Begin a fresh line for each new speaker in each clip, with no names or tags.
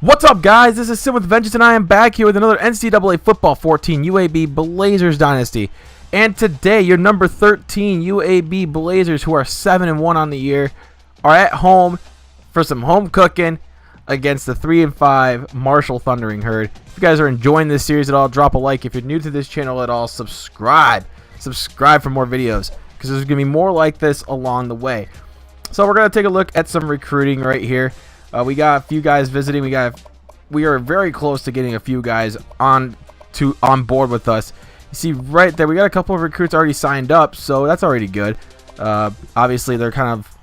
What's up, guys? This is Sim with Vengeance, and I am back here with another NCAA Football 14 UAB Blazers Dynasty. And today, your number 13 UAB Blazers, who are 7-1 on the year, are at home for some home cooking against the 3-5 Marshall Thundering Herd. If you guys are enjoying this series at all, drop a like. If you're new to this channel at all, subscribe. Subscribe for more videos, because there's going to be more like this along the way. So we're going to take a look at some recruiting right here. We got a few guys visiting. We are very close to getting a few guys on board with us. You see right there, we got a couple of recruits already signed up, so that's already good. Obviously, they're kind of,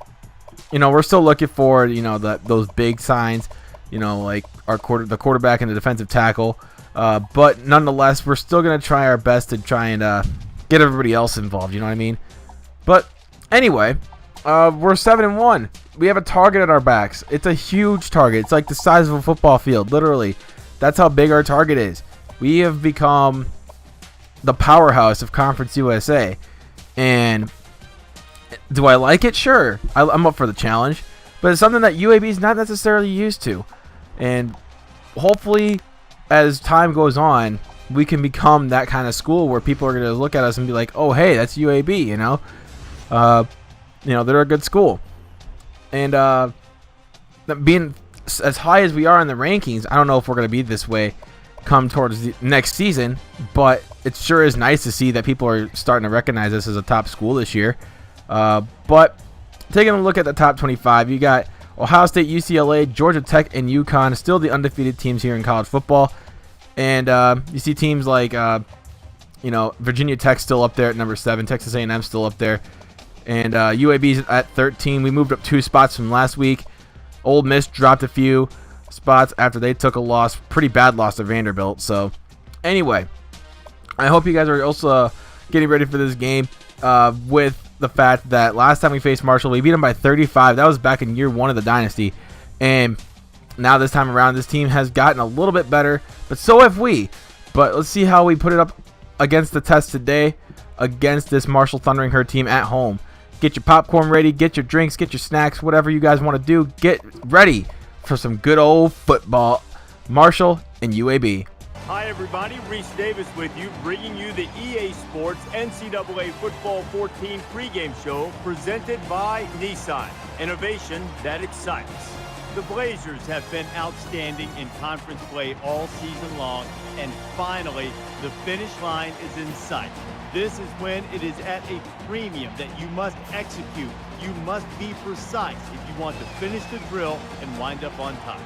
we're still looking for, those big signs, like the quarterback and the defensive tackle. But nonetheless, we're still gonna try our best to try and get everybody else involved. You know what I mean? But anyway, we're 7-1. We have a target at our backs. It's a huge target. It's like the size of a football field, literally. That's how big our target is. We have become the powerhouse of Conference USA. And do I like it? Sure. I'm up for the challenge. But it's something that UAB is not necessarily used to. And hopefully, as time goes on, we can become that kind of school where people are going to look at us and be like, oh, hey, that's UAB, they're a good school. And being as high as we are in the rankings, I don't know if we're going to be this way come towards the next season, but it sure is nice to see that people are starting to recognize us as a top school this year. But taking a look at the top 25, you got Ohio State, UCLA, Georgia Tech, and UConn, still the undefeated teams here in college football. And you see teams like, Virginia Tech still up there at number 7, Texas A&M still up there. And UAB's at 13. We moved up 2 spots from last week. Ole Miss dropped a few spots after they took a loss, pretty bad loss to Vanderbilt. So, anyway, I hope you guys are also getting ready for this game with the fact that last time we faced Marshall, we beat them by 35. That was back in year 1 of the dynasty. And now this time around, this team has gotten a little bit better, but so have we. But let's see how we put it up against the test today against this Marshall Thundering Herd team at home. Get your popcorn ready, get your drinks, get your snacks, whatever you guys want to do. Get ready for some good old football. Marshall and UAB.
Hi everybody, Reese Davis with you, bringing you the EA Sports NCAA Football 14 pregame show presented by Nissan. Innovation that excites. The Blazers have been outstanding in conference play all season long, and finally, the finish line is in sight. This is when it is at a premium that you must execute. You must be precise if you want to finish the drill and wind up on top.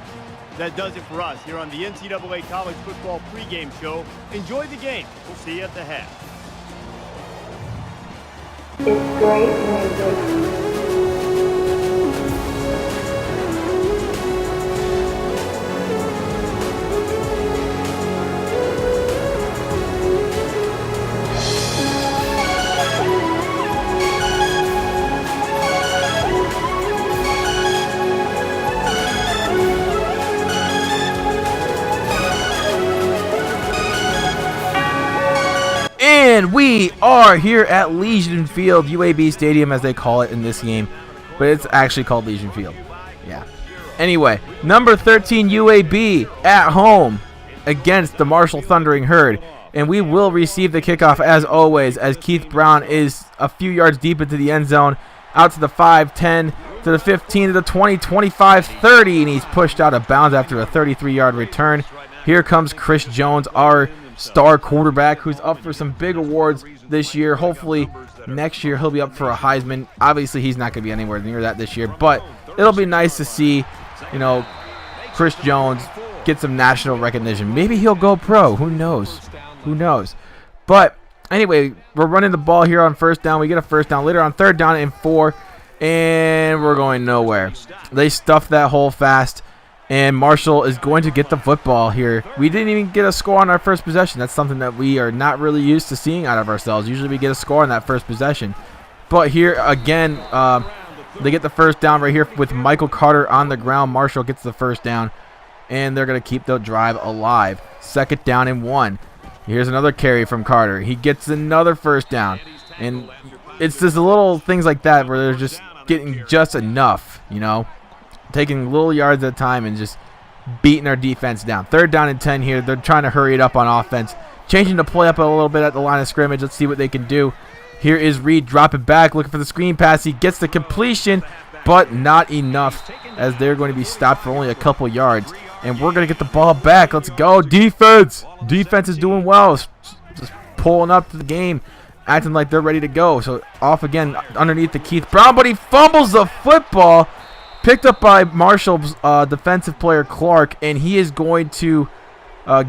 That does it for us here on the NCAA College Football pregame show. Enjoy the game. We'll see you at the half.
It's great music.
And we are here at Legion Field, UAB Stadium as they call it in this game, but it's actually called Legion Field. Yeah. Anyway, number 13 UAB at home against the Marshall Thundering Herd, and we will receive the kickoff as always, as Keith Brown is a few yards deep into the end zone, out to the 5, 10, to the 15, to the 20, 25, 30, and he's pushed out of bounds after a 33-yard return. Here comes Chris Jones, our star quarterback, who's up for some big awards this year. Hopefully next year he'll be up for a Heisman. Obviously he's not going to be anywhere near that this year, but it'll be nice to see, Chris Jones get some national recognition. Maybe he'll go pro. Who knows? Who knows? But anyway, we're running the ball here on first down. We get a first down later on third down and 4, and we're going nowhere. They stuffed that hole fast. And Marshall is going to get the football here. We didn't even get a score on our first possession. That's something that we are not really used to seeing out of ourselves. Usually we get a score on that first possession. But here, again, they get the first down right here with Michael Carter on the ground. Marshall gets the first down, and they're going to keep the drive alive. 2nd down and 1. Here's another carry from Carter. He gets another first down. And it's just little things like that where they're just getting just enough, taking little yards at a time and just beating our defense down. 3rd down and 10 here. They're trying to hurry it up on offense. Changing the play up a little bit at the line of scrimmage. Let's see what they can do. Here is Reed dropping back, looking for the screen pass. He gets the completion, but not enough, as they're going to be stopped for only a couple yards. And we're going to get the ball back. Let's go, defense. Defense is doing well. Just pulling up to the game, acting like they're ready to go. So off again underneath to Keith Brown, but he fumbles the football. Picked up by Marshall's defensive player Clark, and he is going to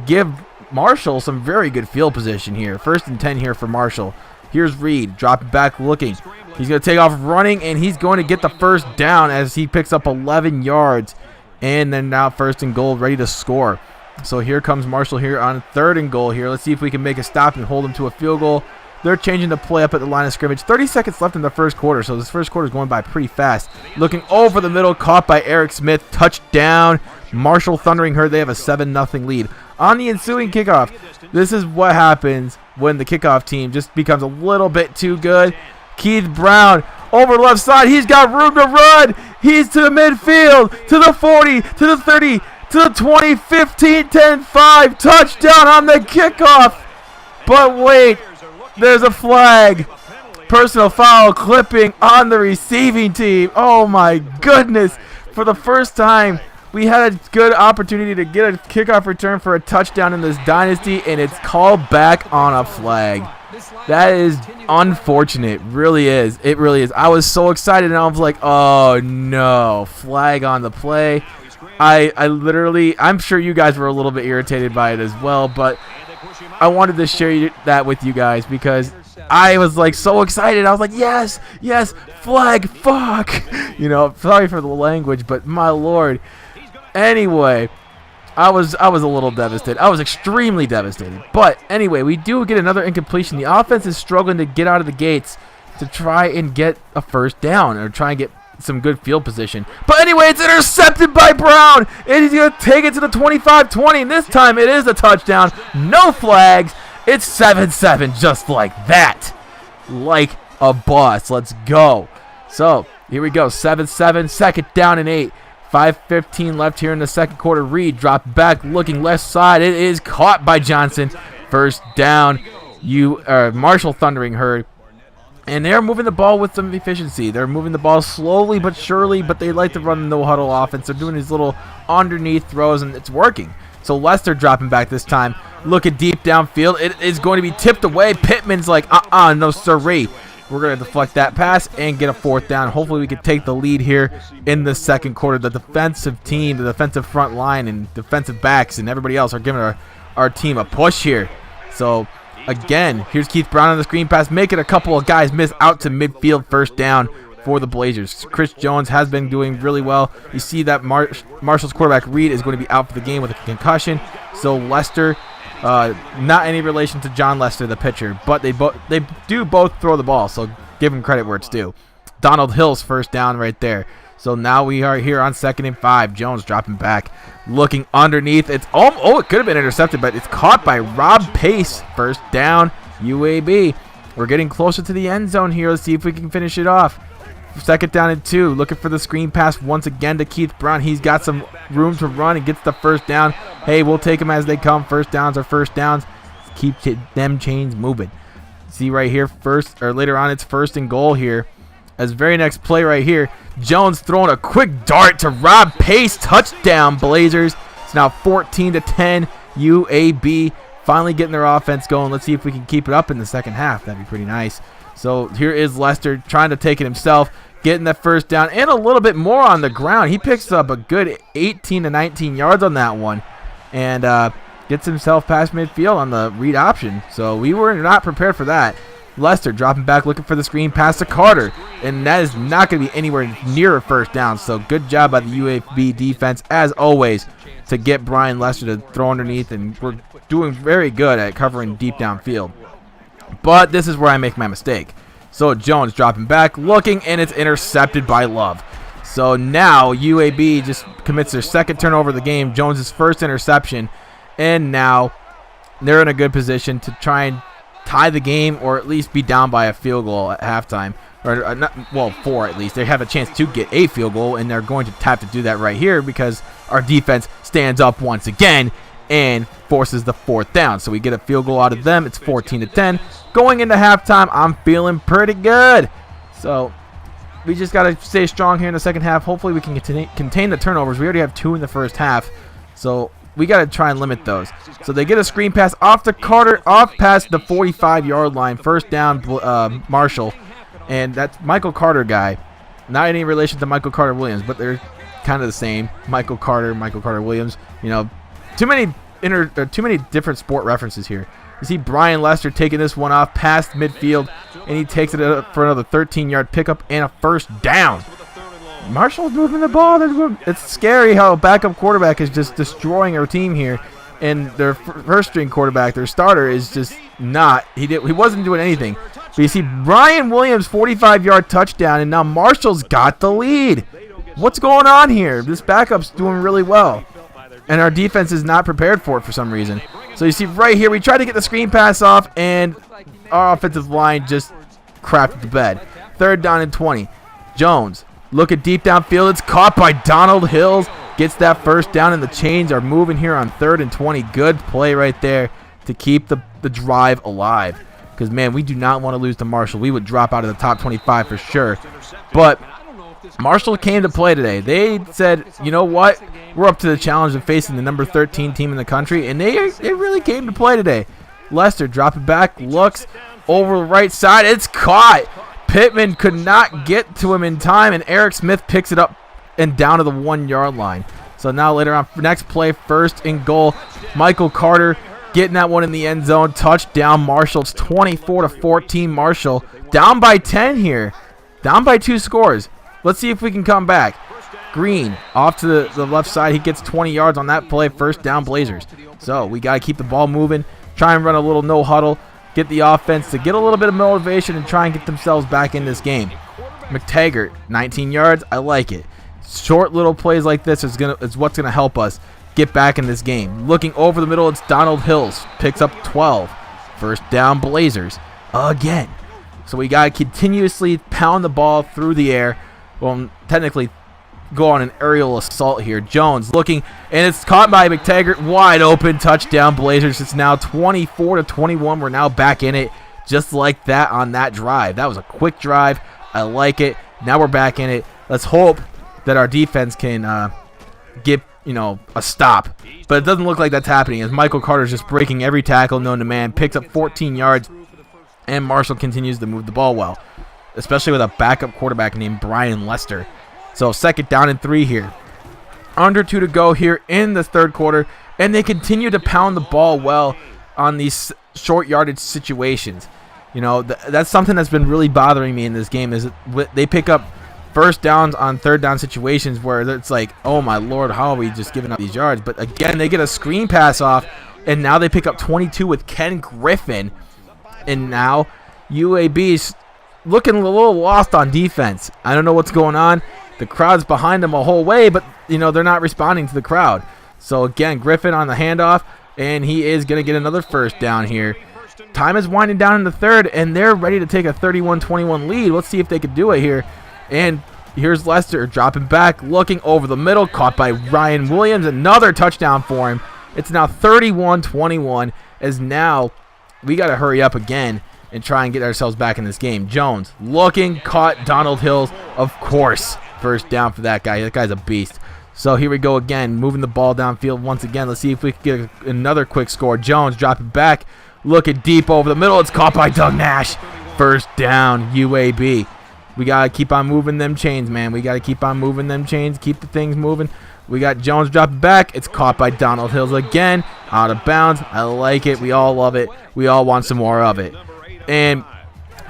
give Marshall some very good field position here. 1st and 10 here for Marshall. Here's Reed, dropping back, looking. He's going to take off running, and he's going to get the 1st down as he picks up 11 yards. And then now 1st and goal, ready to score. So here comes Marshall here on 3rd and goal here. Let's see if we can make a stop and hold him to a field goal. They're changing the play up at the line of scrimmage. 30 seconds left in the 1st quarter, so this 1st quarter is going by pretty fast. Looking over the middle, caught by Eric Smith. Touchdown. Marshall Thundering Herd. They have a 7-0 lead. On the ensuing kickoff, this is what happens when the kickoff team just becomes a little bit too good. Keith Brown over left side. He's got room to run. He's to the midfield, to the 40, to the 30, to the 20, 15, 10, 5. Touchdown on the kickoff. But wait, there's a flag. Personal foul clipping on the receiving team. Oh my goodness. For the first time, we had a good opportunity to get a kickoff return for a touchdown in this dynasty, and it's called back on a flag. That is unfortunate. Really is. It really is. I was so excited, and I was like, oh no, flag on the play. I literally, I'm sure you guys were a little bit irritated by it as well, but I wanted to share that with you guys because I was like so excited. I was like, yes, yes, flag, fuck. You know, sorry for the language, but my lord. Anyway, I was a little devastated. I was extremely devastated. But anyway, we do get another incompletion. The offense is struggling to get out of the gates to try and get a 1st down or try and get some good field position. But anyway, it's intercepted by Brown, and he's going to take it to the 25-20, and this time it is a touchdown. No flags. It's 7-7 just like that. Like a boss. Let's go. So, here we go. 7-7, 2nd down and 8. 5:15 left here in the 2nd quarter. Reed dropped back, looking left side. It is caught by Johnson. 1st down. Marshall Thundering Herd. And they're moving the ball with some efficiency. They're moving the ball slowly but surely, but they like to run the no-huddle offense. They're doing these little underneath throws, and it's working. So Lester dropping back this time. Looking deep downfield. It is going to be tipped away. Pittman's like, no siree. We're going to deflect that pass and get a 4th down. Hopefully we can take the lead here in the 2nd quarter. The defensive team, the defensive front line, and defensive backs and everybody else are giving our team a push here. So, again, here's Keith Brown on the screen pass, making a couple of guys miss out to midfield. 1st down for the Blazers. Chris Jones has been doing really well. You see that Marshall's quarterback, Reed, is going to be out for the game with a concussion. So, Lester... not any relation to John Lester, the pitcher, but they do both throw the ball, so give him credit where it's due. Donald Hill's 1st down right there. So now we are here on 2nd and 5. Jones dropping back, looking underneath. It's it could have been intercepted, but it's caught by Rob Pace. 1st down, UAB. We're getting closer to the end zone here. Let's see if we can finish it off. 2nd down and 2. Looking for the screen pass once again to Keith Brown. He's got some room to run and gets the 1st down. Hey, we'll take them as they come. 1st downs are 1st downs. Keep them chains moving. See right here, later on, it's 1st and goal here. As very next play right here, Jones throwing a quick dart to Rob Pace. Touchdown, Blazers. It's now 14-10. UAB finally getting their offense going. Let's see if we can keep it up in the 2nd half. That'd be pretty nice. So here is Lester trying to take it himself, getting that 1st down and a little bit more on the ground. He picks up a good 18 to 19 yards on that one and gets himself past midfield on the read option. So we were not prepared for that. Lester dropping back, looking for the screen pass to Carter, and that is not going to be anywhere near a 1st down. So good job by the UAB defense, as always, to get Brian Lester to throw underneath, and we're doing very good at covering deep downfield. But this is where I make my mistake. So Jones dropping back, looking, and it's intercepted by Love. So now UAB just commits their 2nd turnover of the game, Jones' 1st interception, and now they're in a good position to try and tie the game or at least be down by a field goal at halftime. Or 4 at least. They have a chance to get a field goal, and they're going to have to do that right here because our defense stands up once again and forces the 4th down. So we get a field goal out of them. It's 14-10. Going into halftime, I'm feeling pretty good. So we just got to stay strong here in the second half. Hopefully we can contain the turnovers. We already have 2 in the first half. So we got to try and limit those. So they get a screen pass off to Carter, off past the 45-yard line. First down, Marshall. And that's Michael Carter guy. Not any relation to Michael Carter Williams, but they're kind of the same. Michael Carter Williams. You know, too many different sport references here. You see Brian Lester taking this one off past midfield, and he takes it up for another 13-yard pickup and a first down. Marshall's moving the ball. It's scary how a backup quarterback is just destroying our team here, and their first-string quarterback, their starter, is just not. He wasn't doing anything. But you see Brian Williams' 45-yard touchdown, and now Marshall's got the lead. What's going on here? This backup's doing really well, and our defense is not prepared for it for some reason. So you see right here, we try to get the screen pass off, and our offensive line just crapped the bed. 3rd down and 20. Jones looking deep downfield. It's caught by Donald Hills. Gets that first down, and the chains are moving here on 3rd and 20. Good play right there to keep the drive alive. Because, man, we do not want to lose to Marshall. We would drop out of the top 25 for sure. But Marshall came to play today. They said, you know what? We're up to the challenge of facing the number 13 team in the country, and they really came to play today. Lester dropping back, looks over the right side. It's caught. Pittman could not get to him in time, and Eric Smith picks it up and down to the 1-yard line. So now later on, next play, 1st and goal. Michael Carter getting that one in the end zone. Touchdown, Marshall. It's 24-14, Marshall. Down by 10 here. Down by 2 scores. Let's see if we can come back. Green off to the left side. He gets 20 yards on that play. First down, Blazers. So we got to keep the ball moving. Try and run a little no huddle. Get the offense to get a little bit of motivation and try and get themselves back in this game. McTaggart, 19 yards. I like it. Short little plays like this is what's going to help us get back in this game. Looking over the middle, it's Donald Hills. Picks up 12. First down, Blazers. Again. So we got to continuously pound the ball through the air. Well, technically go on an aerial assault here. Jones looking, and it's caught by McTaggart. Wide open, touchdown, Blazers. It's now 24-21. We're now back in it just like that on that drive. That was a quick drive. I like it. Now we're back in it. Let's hope that our defense can get, a stop. But it doesn't look like that's happening, as Michael Carter's just breaking every tackle known to man. Picks up 14 yards, and Marshall continues to move the ball well, especially with a backup quarterback named Brian Lester. So 2nd down and 3 here. Under 2 to go here in the 3rd quarter, and they continue to pound the ball well on these short yardage situations. That's something that's been really bothering me in this game, is they pick up first downs on 3rd down situations where it's like, oh my Lord, how are we just giving up these yards? But again, they get a screen pass off, and now they pick up 22 with Ken Griffin, and now UAB's looking a little lost on defense. I don't know what's going on. The crowd's behind them the whole way, but, they're not responding to the crowd. So, again, Griffin on the handoff, and he is going to get another first down here. Time is winding down in the 3rd, and they're ready to take a 31-21 lead. Let's see if they can do it here. And here's Lester dropping back, looking over the middle, caught by Ryan Williams. Another touchdown for him. It's now 31-21, as now we got to hurry up again and try and get ourselves back in this game. Jones looking, caught Donald Hills, of course. First down for that guy. That guy's a beast. So here we go again, moving the ball downfield once again. Let's see if we can get another quick score. Jones dropping back, looking deep over the middle. It's caught by Doug Nash. First down, UAB. We got to keep on moving them chains, man. We got to keep on moving them chains, keep the things moving. We got Jones dropping back. It's caught by Donald Hills again. Out of bounds. I like it. We all love it. We all want some more of it. And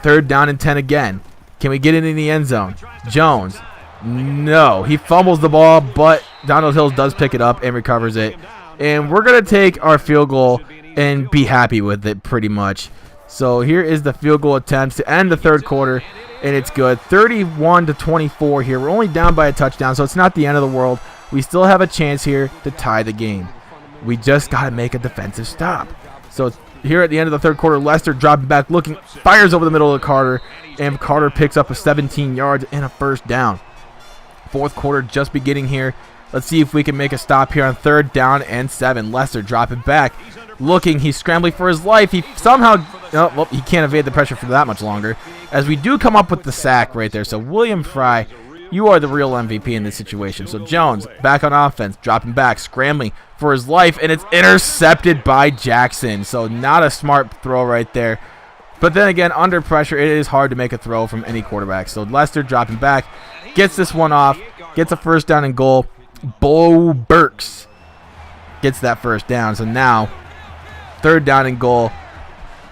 3rd down and 10 again. Can we get it in the end zone? Jones. No. He fumbles the ball, but Donald Hills does pick it up and recovers it. And we're going to take our field goal and be happy with it pretty much. So here is the field goal attempt to end the 3rd quarter, and it's good. 31-24 here. We're only down by a touchdown, so it's not the end of the world. We still have a chance here to tie the game. We just got to make a defensive stop. So here at the end of the 3rd quarter, Lester dropping back, looking, fires over the middle of Carter, and Carter picks up a 17 yards and a first down. 4th quarter just beginning here. Let's see if we can make a stop here on 3rd down and 7. Lester dropping back. Looking, he's scrambling for his life. He somehow, oh, well, he can't evade the pressure for that much longer. As we do come up with the sack right there. So William Fry, you are the real MVP in this situation. So Jones back on offense, dropping back, scrambling for his life, and it's intercepted by Jackson. So not a smart throw right there. But then again, under pressure, it is hard to make a throw from any quarterback. So Lester dropping back, gets this one off, gets a 1st down and goal. Bo Burks gets that 1st down. So now 3rd down and goal.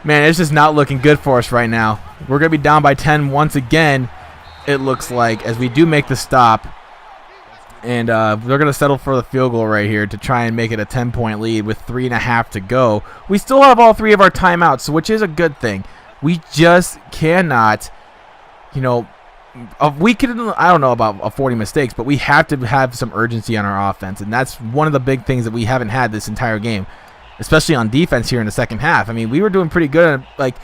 Man, it's just not looking good for us right now. We're going to be down by 10 once again, it looks like, as we do make the stop. And they're going to settle for the field goal right here to try and make it a 10-point lead with 3.5 to go. We still have all 3 of our timeouts, which is a good thing. We just cannot, you know, we can, I don't know about affording mistakes, but we have to have some urgency on our offense. And that's one of the big things that we haven't had this entire game, especially on defense here in the second half. I mean, we were doing pretty good. Like,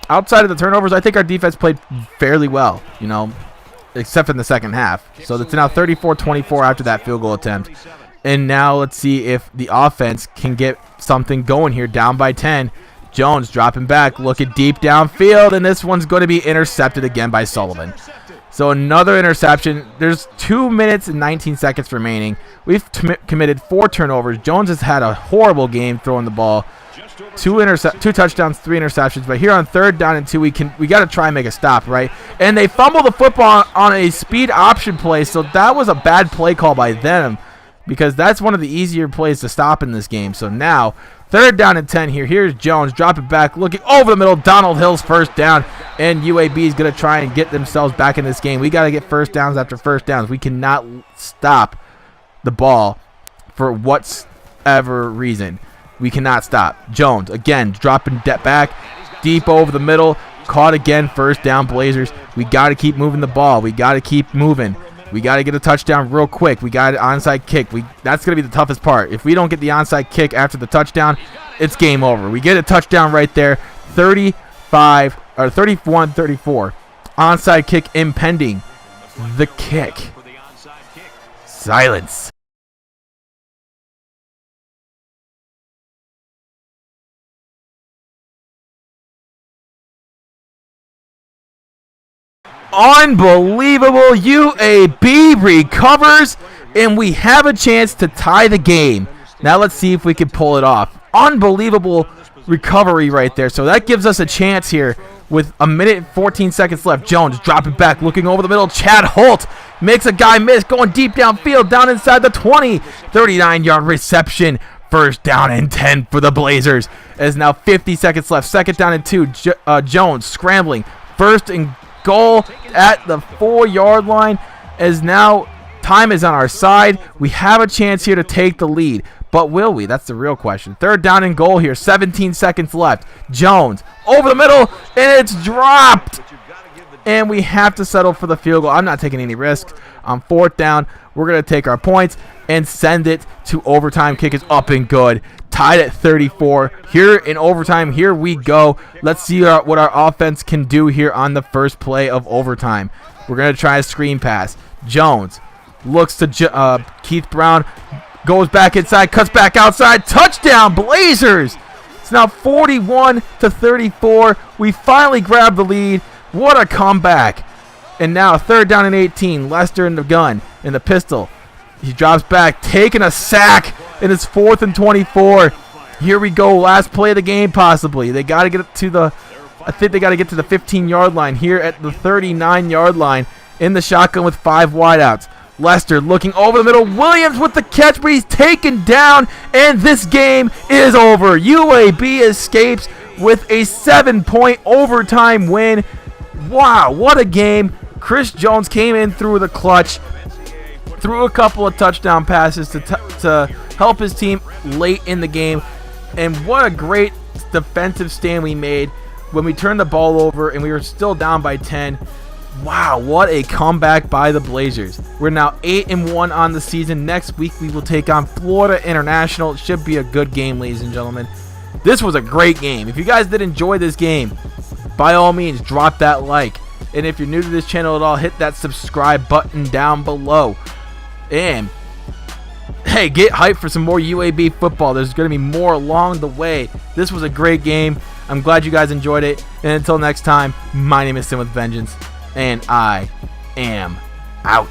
outside of the turnovers, I think our defense played fairly well, you know, except in the second half. So it's now 34-24 after that field goal attempt. And now let's see if the offense can get something going here, down by 10. Jones dropping back, looking deep downfield, and this one's going to be intercepted again by Sullivan. So another interception. There's 2 minutes and 19 seconds remaining. We've committed 4 turnovers. Jones has had a horrible game throwing the ball. 2 touchdowns, 3 interceptions. But here on 3rd down and 2, we got to try and make a stop, right? And they fumble the football on a speed option play, so that was a bad play call by them, because that's one of the easier plays to stop in this game. So now 3rd down and 10 here. Here's Jones dropping back, looking over the middle. Donald Hill's 1st down, and UAB is going to try and get themselves back in this game. We got to get 1st downs after 1st downs. We cannot stop the ball for whatever reason. We cannot stop. Jones, again, dropping back, deep over the middle. Caught again, 1st down Blazers. We got to keep moving the ball. We got to keep moving. We got to get a touchdown real quick. We got an onside kick. That's going to be the toughest part. If we don't get the onside kick after the touchdown, it's game over. We get a touchdown right there, 31-34. Onside kick impending. The kick. Silence. Unbelievable. UAB recovers, and we have a chance to tie the game. Now let's see if we can pull it off. Unbelievable recovery right there. So that gives us a chance here with 1 minute and 14 seconds left. Jones dropping back, looking over the middle. Chad Holt makes a guy miss, going deep downfield, down inside the 20. 39-yard reception. 1st down and 10 for the Blazers. As now 50 seconds left. 2nd down and 2. Jones scrambling. 1st and goal at the 4-yard line, as now time is on our side. We have a chance here to take the lead, but will we? That's the real question. 3rd down and goal here, 17 seconds left. Jones over the middle, and it's dropped, and we have to settle for the field goal. I'm not taking any risks. On 4th down, we're going to take our points and send it to overtime. Kick is up and good. Tied at 34. Here in overtime, here we go. Let's see what our offense can do here on the first play of overtime. We're going to try a screen pass. Jones looks to Keith Brown. Goes back inside, cuts back outside. Touchdown, Blazers! It's now 41-34. We finally grab the lead. What a comeback. And now 3rd down and 18. Lester in the gun, in the pistol. He drops back, taking a sack, and it's 4th and 24. Here we go, last play of the game possibly. They got to get to the, I think they got to get to the 15-yard line here at the 39-yard line in the shotgun with 5 wideouts. Lester looking over the middle. Williams with the catch, but he's taken down, and this game is over. UAB escapes with a 7-point overtime win. Wow, what a game. Chris Jones came in through the clutch, threw a couple of touchdown passes to help his team late in the game. And what a great defensive stand we made when we turned the ball over and we were still down by 10. Wow, what a comeback by the Blazers. We're now 8-1 on the season. Next week we will take on Florida International. It should be a good game, ladies and gentlemen. This was a great game. If you guys did enjoy this game, by all means, drop that like. And if you're new to this channel at all, hit that subscribe button down below. And hey, get hyped for some more UAB football. There's going to be more along the way. This was a great game. I'm glad you guys enjoyed it. And until next time, my name is Sin with Vengeance, and I am out.